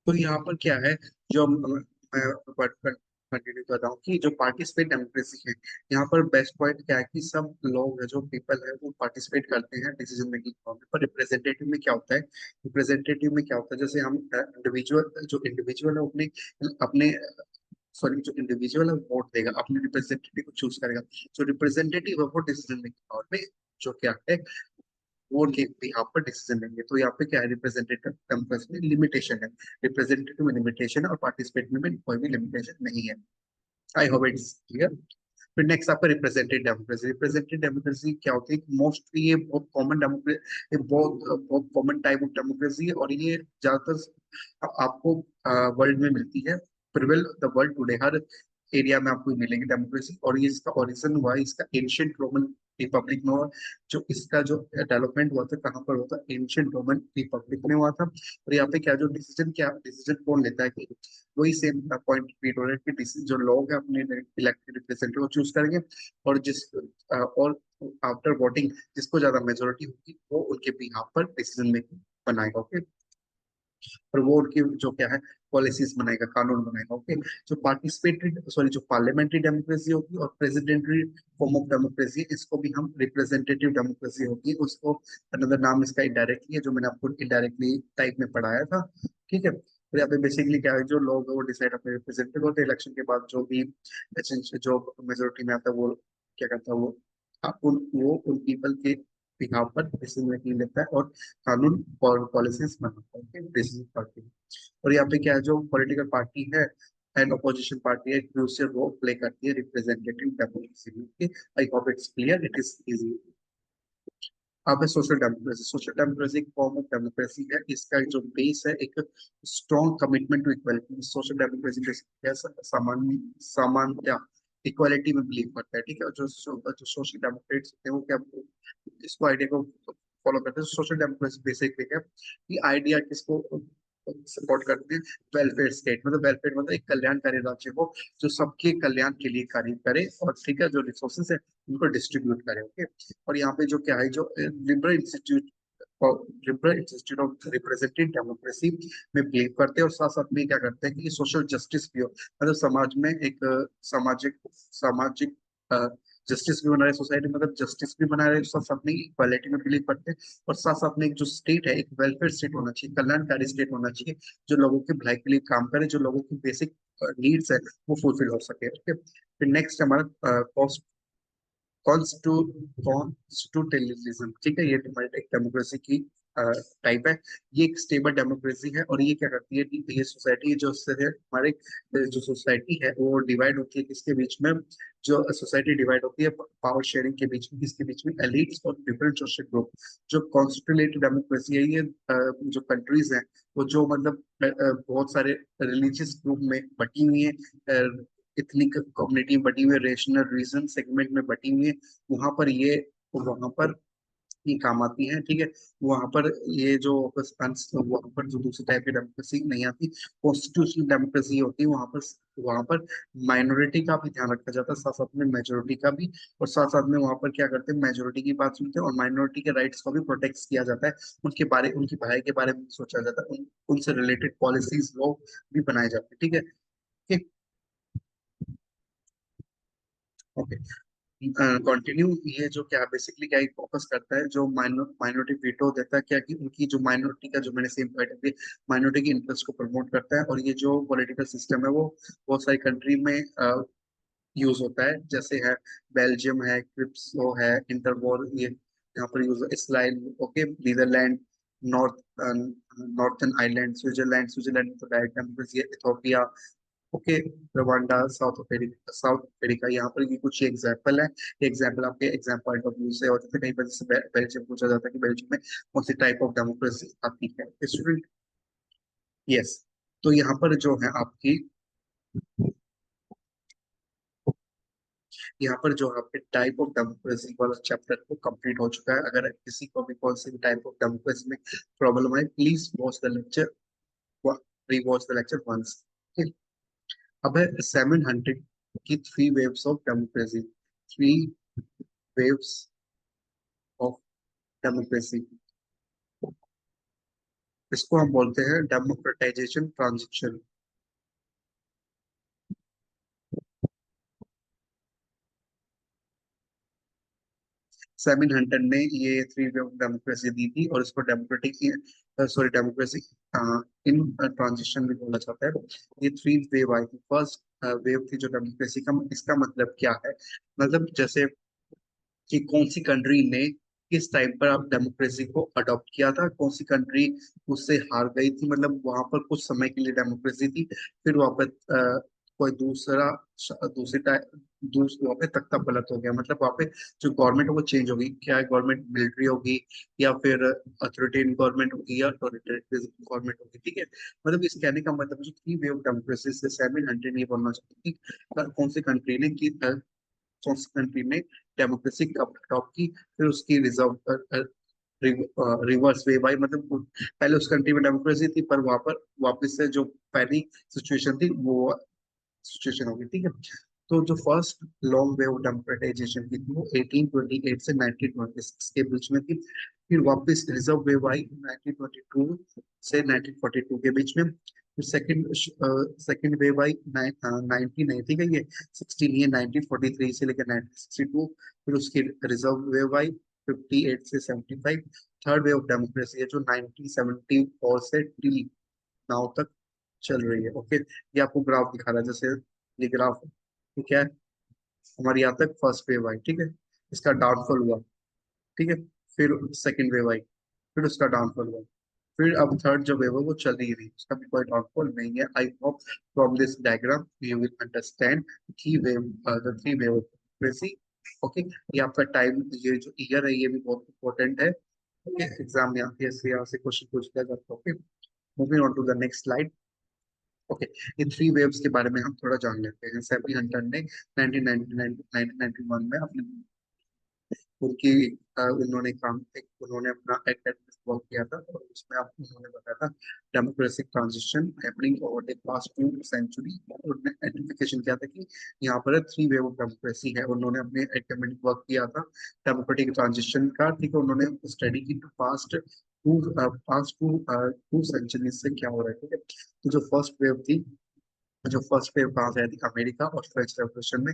तो यहाँ पर क्या है, जो मैं कंटिन्यू कर रहा हूँ कि जो पार्टिसिपेट डेमोक्रेसी है, यहाँ पर बेस्ट पॉइंट क्या है कि सब लोग है, जो पीपल है वो पार्टिसिपेट करते हैं डिसीजन मेकिंग में। पर रिप्रेजेंटेटिव में क्या होता है, रिप्रेजेंटेटिव में क्या होता है, जैसे हम इंडिविजुअल है अपने अपने सॉरी जो इंडिविजुअल है वोट देगा, अपने रिप्रेजेंटेटिव को चूज करेगा। जो रिप्रेजेंटेटिव है वो डिसीजन मेकिंग पावर में जो क्या है वो उनके यहाँ पर डिसीजन लेंगे। तो यहाँ पे क्या है, रिप्रेजेंटेटिव डेमोक्रेसी में लिमिटेशन है, रिप्रेजेंटेटिव में लिमिटेशन है और पार्टिसिपेट में कोई भी लिमिटेशन नहीं है। आई होप इट्स क्लियर। फिर नेक्स्ट आपका रिप्रेजेंटेटिव डेमोक्रेसी। रिप्रेजेंटेटिव डेमोक्रेसी क्या होती है, मोस्टली ये बहुत कॉमन डेमोक्रेसी, ये बहुत बहुत कॉमन टाइप ऑफ डेमोक्रेसी है और ये ज्यादातर आपको वर्ल्ड में मिलती है। Prevail the world today, her area में आपको मिलेगी डेमोक्रेसी। और ये इसका ओरिजिन हुआ है, इसका एंशियंट रोमन रिपब्लिक में हुआ। जो इसका जो डेवलपमेंट हुआ था कहाँ पर हुआ था, एंशियंट रोमन रिपब्लिक में हुआ था। और यहाँ पे क्या जो डिसीजन, क्या डिसीजन कौन लेता है कि वही सेम पॉइंट रिपीट हो रहा है कि जो लोग हैं अपने इलेक्टेड रिप्रेजेंटेटिव को चूज करेंगे। और और आफ्टर वोटिंग जिसको ज्यादा मेजोरिटी होगी वो उनके बिहाफ पर डिसीजन मेकिंग बनाएगा। ओके, और वो उनकी जो क्या है पॉलिसीज बनाएगा, कानून बनाएगा। ओके, जो पार्टिसिपेटरी सॉरी जो पार्लियामेंट्री डेमोक्रेसी होगी और प्रेसिडेंटरी फॉर्म ऑफ डेमोक्रेसी, इसको भी हम रिप्रेजेंटेटिव डेमोक्रेसी होगी। उसको अनदर नाम इसका इनडायरेक्टली है, जो मैंने आपको इनडायरेक्टली टाइप में पढ़ाया था। ठीक है, तो यहाँ पे बेसिकली क्या है, जो लोग हैं वो डिसाइड अपने रिप्रेजेंटेटिव होते हैं। इलेक्शन के बाद जो भी जो मेजोरिटी में आता है वो क्या करता है, वो उन पीपल के बिहाफ पर डिसीजन मेकिंग लेता है और कानून और पॉलिसीज बनाता है डिसीजन पार्टी। और यहाँ पे क्या है, जो पॉलिटिकल पार्टी है एंड अपोजिशन पार्टी है, क्रूशियल रोल प्ले करती है रिप्रेजेंटेटिव डेमोक्रेसी में। I hope it's clear, it is easy. अब है सोशल डेमोक्रेसी। सोशल डेमोक्रेसी एक फॉर्म ऑफ डेमोक्रेसी है। इसका जो बेस है एक strong commitment to equality. Social democracy समान समानता, इक्वालिटी में बिलीव करता है। ठीक है, जो सोशल डेमोक्रेट्स होते हैं वो क्या इसको आइडिया को फॉलो करते हैं। सोशल डेमोक्रेसी बेसिकली क्या कि आइडिया किसको सपोर्ट करते हैं, वेलफेयर स्टेट, मतलब वेलफेयर मतलब एक कल्याणकारी राज्य हो जो सबके कल्याण के लिए कार्य करे और ठीक है जो रिसोर्सेज है उनको डिस्ट्रीब्यूट करे। ओके, और यहाँ पे जो क्या है, जो liberal institute of representative democracy में बिलीव करते हैं। और साथ साथ में क्या करते हैं कि सोशल जस्टिस भी हो, मतलब समाज में एक सामाजिक सामाजिक जस्टिस भी बना रहे, सोसाइटी मतलब जस्टिस भी बना रहे, साथ साथ में इक्वालिटी में बिलीव करते हैं। और साथ साथ में एक जो स्टेट है एक वेलफेयर स्टेट होना चाहिए, कल्याणकारी स्टेट होना चाहिए, जो लोगों की भलाई के लिए काम करे, जो लोगों की बेसिक नीड्स है वो फुलफिल हो सके। ओके, फिर नेक्स्ट हमारा कॉन्स्टिट्यूटेलिज्म। ठीक है, ये हमारी एक डेमोक्रेसी की टाइप है। ये एक स्टेबल डेमोक्रेसी है और ये क्या करती है कि ये सोसाइटी जो है हमारे जो सोसाइटी है वो डिवाइड होती है किसके बीच में, जो सोसाइटी डिवाइड होती है पावर शेयरिंग के बीच में, किसके बीच में, एलिट्स और डिफरेंट सोशल ग्रुप। जो कॉन्स्टिट्यूटेटिव डेमोक्रेसी है ये जो कंट्रीज हैं वो जो मतलब बहुत सारे रिलीजियस ग्रुप में बटी हुई है, इथनिक कम्युनिटी में बटी हुई है, रेशनल रीजन सेगमेंट में बटी हुई है, वहां पर ये वहां पर ये काम आती है। ठीक है, वहां पर ये जो वहां पर जो दूसरी टाइप की डेमोक्रेसी नहीं आती, कॉन्स्टिट्यूशनल डेमोक्रेसी होती है। वहां पर माइनॉरिटी का भी ध्यान रखा जाता है, साथ साथ में मेजोरिटी का भी। और साथ साथ में वहां पर क्या करते हैं, मेजोरिटी की बात सुनते हैं और माइनॉरिटी के राइट्स को भी प्रोटेक्ट किया जाता है। उनकी भलाई के बारे में सोचा जाता है, उनसे रिलेटेड पॉलिसीज लॉ भी बनाए जाते हैं। ठीक है, ठीक, ओके, कंटिन्यू। ये जो क्या बेसिकली क्या फोकस करता है, जो माइनॉरिटी वीटो देता है क्या कि उनकी जो माइनॉरिटी का जो मैंने सेम पॉइंट है, माइनॉरिटी के इंटरेस्ट को प्रमोट करता है। और ये जो पॉलिटिकल सिस्टम है वो बहुत सारी कंट्री में यूज होता है, जैसे है बेल्जियम है, क्रिप्सो है, इंटरवॉर, ये यहाँ पर use Israel. Okay, Netherlands, north northern island, Switzerland में तो डायरेक्ट डेमोक्रेसी है, Ethiopia, okay, Rwanda, South Africa. यहाँ पर ये कुछ एग्जाम्पल है। एग्जाम्पल आपके एग्जाम पॉइंट ऑफ व्यू से और जैसे कई बार जैसे बेल्जियम पूछा जाता है कि बेल्जियम में कौन सी टाइप ऑफ डेमोक्रेसी आती है स्टूडेंट। यस, तो यहाँ पर जो है आपकी, यहाँ पर जो आपके टाइप ऑफ डेमोक्रेसी वाला चैप्टर को कंप्लीट हो चुका है। अगर किसी को भी कौन सी भी टाइप ऑफ डेमोक्रेसी में प्रॉब्लम है, प्लीज वॉच द लेक्चर, री वॉच द लेक्चर वंस। अब है 700 की three waves of democracy, three waves of democracy. इसको हम बोलते हैं डेमोक्रेटाइजेशन ट्रांजिशन। 700 ने ये थ्री वे ऑफ डेमोक्रेसी दी थी, और इसको democratic sorry democracy in transition भी बोला जाता है। ये थ्री वेव आई थी। फर्स्ट वेव थी जो डेमोक्रेसी का, इसका मतलब क्या है, मतलब जैसे कि कौन सी कंट्री ने किस टाइम पर आप डेमोक्रेसी को अडॉप्ट किया था, कौन सी कंट्री उससे हार गई थी, मतलब वहां पर कुछ समय के लिए डेमोक्रेसी थी, फिर वहां पर कोई दूसरा दूसरी वहां पे तख्ता पलट हो गया, मतलब वहां पे जो गवर्नमेंट है वो चेंज होगी, क्या गवर्नमेंट मिलिट्री होगी या फिर अथॉरिटेरियन गवर्नमेंट होगी या टोटलिटेरियन गवर्नमेंट होगी, ठीक है। मतलब इस कहने का मतलब जो थ्री वे ऑफ डेमोक्रेसी से 700 ये बोलना चाहते हैं कि कौन सी कंट्री ने की कौन सी कंट्री ने डेमोक्रेसी कब अडॉप्ट की, फिर उसकी रिजर्व रिवर्स वे बाई, मतलब पहले उस कंट्री में डेमोक्रेसी थी पर वहां पर वापस से जो पहली सिचुएशन थी वो सिचुएशन होगी, ठीक है। तो जो फर्स्ट लॉन्ग वेव डेमोक्रेटाइजेशन की थी वो 1828 से 1926 के बीच में थी। फिर वापस रिजर्व वेव आई 1922 से 1942 के बीच में। फिर सेकंड वेव आई 19 नहीं थी, ये 16 ये 1943 से लेकर 1962। फिर उसकी रिजर्व वेव आई 58 से 75। थर्ड वेव ऑफ डेमोक्रेसी है जो 1974 से टी नाउ तक चल रही है, ओके। ये आपको ग्राफ दिखा रहा है, जैसे ये ग्राफ है, ठीक है। हमारे यहाँ तक फर्स्ट वेव आई, ठीक है, इसका डाउनफॉल हुआ, ठीक है। फिर सेकंड वेव आई, फिर उसका डाउनफॉल हुआ, फिर अब थर्ड जो वेव है वो चल ही रही है, उसका भी कोई डाउनफॉल नहीं है। I hope from this diagram you will understand three wave, the three wave democracy, okay. ये आपका टाइम, ये जो ईयर है ये भी बहुत इंपॉर्टेंट है, ओके। एग्जाम में आके यहाँ से क्वेश्चन पूछ लिया जाता है, okay. Moving on to the next slide, okay. इन थ्री वेव्स के बारे में हम थोड़ा जान लेते हैं। सेपी हंटर ने 1991 में अपने उनकी उन्होंने अपना एकेडमिक वर्क किया था, और उसमें आप उन्होंने बताया था democratic transition happening over the past 2 century. उन्होंने आइडेंटिफिकेशन किया था कि यहाँ पर थ्री वेव ऑफ डेमोक्रेसी है। उन्होंने अपने एकेडमिक वर्क किया था डेमोक्रेटिक ट्रांजिशन का, ठीक है। उन्होंने स्टडी की टू पास्ट टू सेंचुरी से क्या हो रहा है, ठीक है। तो जो फर्स्ट वेव थी, जो फर्स्ट वेव कहाँ से आई थी, अमेरिका और फ्रेंच रेवोल्यूशन में,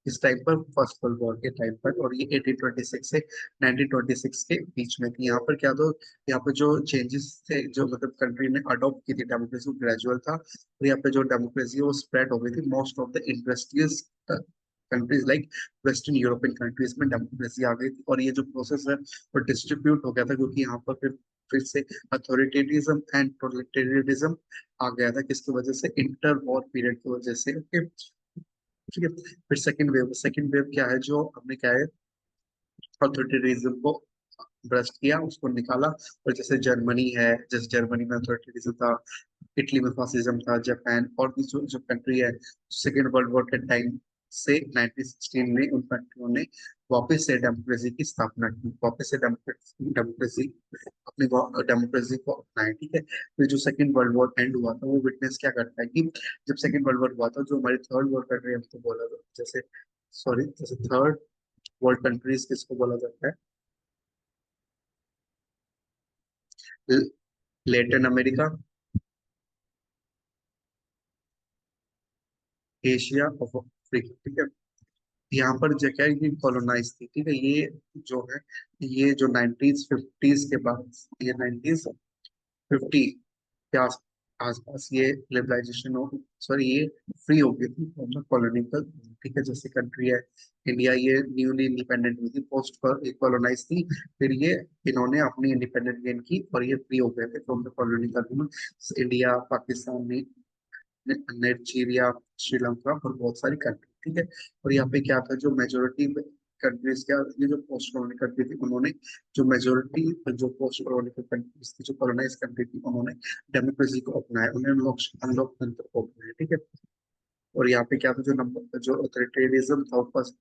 इस टाइम पर फर्स्ट वर्ल्ड वॉर के टाइम पर, और ये 1826 से 1926 के बीच में थी। यहाँ पर क्या था, यहाँ पर जो चेंजेस थे, जो मतलब कंट्री ने अडॉप्ट की थी डेमोक्रेसी, ग्रेजुअल था, और यहाँ पे जो डेमोक्रेसी वो स्प्रेड हो गई थी most of the industrious countries like western European countries में डेमोक्रेसी आ गई थी। और ये जो प्रोसेस है वो डिस्ट्रीब्यूट हो गया था, क्योंकि यहाँ पर फिर से अथॉरिटेरिज्म एंड टोटलिटेरियनिज्म आ गया था, किसकी वजह से, इंटर वॉर पीरियड की वजह से, ओके, ठीक है। फिर सेकंड वेव क्या है, जो हमने क्या है, अथॉरिटेरिज्म को ब्रस्ट किया, उसको निकाला। और जैसे जर्मनी है, जैसे जर्मनी में अथॉरिटेरिज्म था, इटली में फासिज्म था, जापान और भी जो जो कंट्री है, सेकेंड वर्ल्ड वॉर के टाइम से 1916 में उन कंट्रियों ने वापस से डेमोक्रेसी की स्थापना की, वापस से डेमोक्रेसी अपनी डेमोक्रेसी को अपनाए, ठीक है। फिर जो सेकेंड वर्ल्ड वॉर एंड हुआ था वो विटनेस क्या करता है कि जब सेकेंड वर्ल्ड वॉर हुआ था, जो हमारी थर्ड वर्ल्ड कंट्री हमको बोला था, जैसे सॉरी जैसे थर्ड वर्ल्ड कंट्रीज किसको बोला जाता है, लेटिन अमेरिका, एशिया और अफ्रीका, ठीक है। यहाँ पर जो क्या है, ये कॉलोनाइज थी, ठीक है। ये जो है, ये जो 1950s के बाद, ये 1950 के आसपास ये लिबरलाइजेशन हो, सॉरी ये फ्री हो गई थी फ्रॉम द कॉलोनियल, ठीक है। जैसे कंट्री है इंडिया, ये न्यूली इंडिपेंडेंट हुई थी, पोस्ट कॉलोनाइज थी, फिर ये इन्होंने अपनी इंडिपेंडेंस गेन की और ये फ्री हो गए थे from the colonial. India, Pakistan, Nigeria, Sri Lanka और बहुत सारी कंट्री, ठीक है। और यहाँ पे क्या था, जो मेजोरिटी कंट्रीज क्या, ये जो पोस्ट कॉलोनी कंट्री थी, उन्होंने जो मेजोरिटी, जो पोस्ट कॉलोनियल कंट्रीज थी, जो कॉलोनाइज कंट्री थी, उन्होंने डेमोक्रेसी को अपनाया, उन्होंने अनलॉक तंत्र को अपनाया, ठीक है। और यहाँ पे क्या था, जो नंबर जो अथॉरिटेरिज्म था फर्स्ट,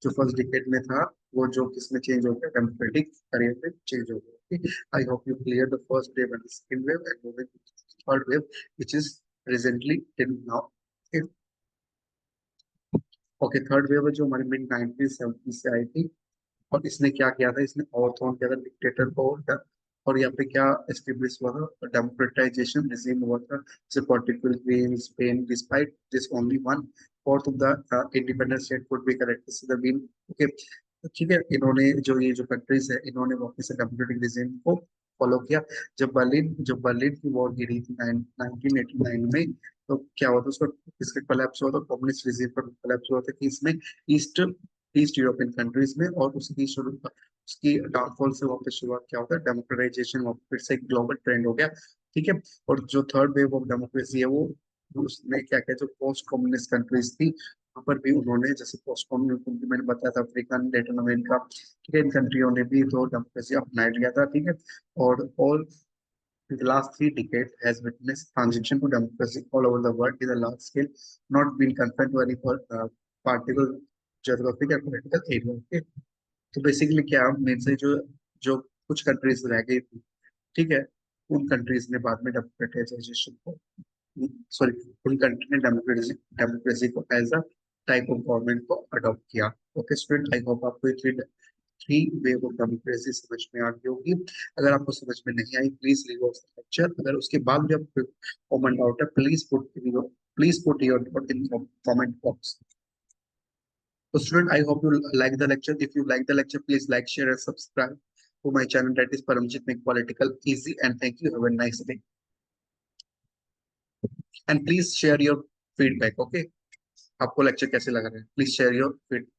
जो फर्स्ट डिकेड में था, वो जो किसमें चेंज हो गया, डेमोक्रेटिक करियर में चेंज हो गया। I hope you clear the first wave and the second wave and moving third wave which is presently till now, okay. Third wave जो हमारी मिड 1970 से आई थी, और इसने क्या किया था, इसने ओवरथ्रोन किया था डिक्टेटर को, और यहाँ पे क्या एस्टेब्लिश हुआ था, डेमोक्रेटाइजेशन रिजीम हुआ था, जैसे particularly in Spain, despite this only one fourth of the independent state could be corrected been. Okay, ठीक है, इन्होंने जो ये जो कंट्रीज है इन्होंने वापस से डेमोक्रेटिक रिजीम को फॉलो किया। जब बर्लिन की वॉर गिरी थी 1989 में, तो क्या हुआ था उसका, इसका कोलैप्स हुआ था, कम्युनिस्ट रिजीम पर कोलैप्स हुआ था कि इसमें ईस्ट ईस्ट यूरोपियन कंट्रीज में, और उसकी डाउनफॉल से वापस शुरुआत क्या होता है, डेमोक्रेटाइजेशन फिर से एक ग्लोबल ट्रेंड हो गया। ठीक है, और जो थर्ड वेव ऑफ डेमोक्रेसी है वो उसमें क्या क्या जो पोस्ट कम्युनिस्ट कंट्रीज थी वहाँ पर भी उन्होंने, जैसे पोस्ट कम्युनिस्ट मैंने बताया था, अफ्रीका, लेटिन अमेरिका, ठीक है, इन कंट्रियों ने भी तो डेमोक्रेसी अपना लिया था। ठीक है, और the last 3 decades has witnessed transition to democracy all over the world in a large scale, not been confined to any particular geographic or political area. Okay? तो बेसिकली क्या मेन से जो जो कुछ कंट्रीज रह गई थी, ठीक है, उन कंट्रीज ने बाद में डेमोक्रेटाइजेशन को, सॉरी, उन कंट्री ने डेमोक्रेसी डेमोक्रेसी को as a type of government को अडॉप्ट किया। ओके स्टूडेंट, आई होप आपको ये थ्री वे ऑफ डेमोक्रेसी समझ में आ गई होगी। अगर आपको समझ में नहीं आई प्लीज लीव ऑफ लेक्चर, अगर उसके बाद भी आपको कमेंट आउट है please put your doubt in comment box. So student, I hope you like the lecture. If you like the lecture, please like, share, and subscribe to my channel. That is Paramjit Make Political Easy. And thank you. Have a nice day. And please share your feedback. Okay? आपको lecture कैसे लग रहा है? Please share your feedback.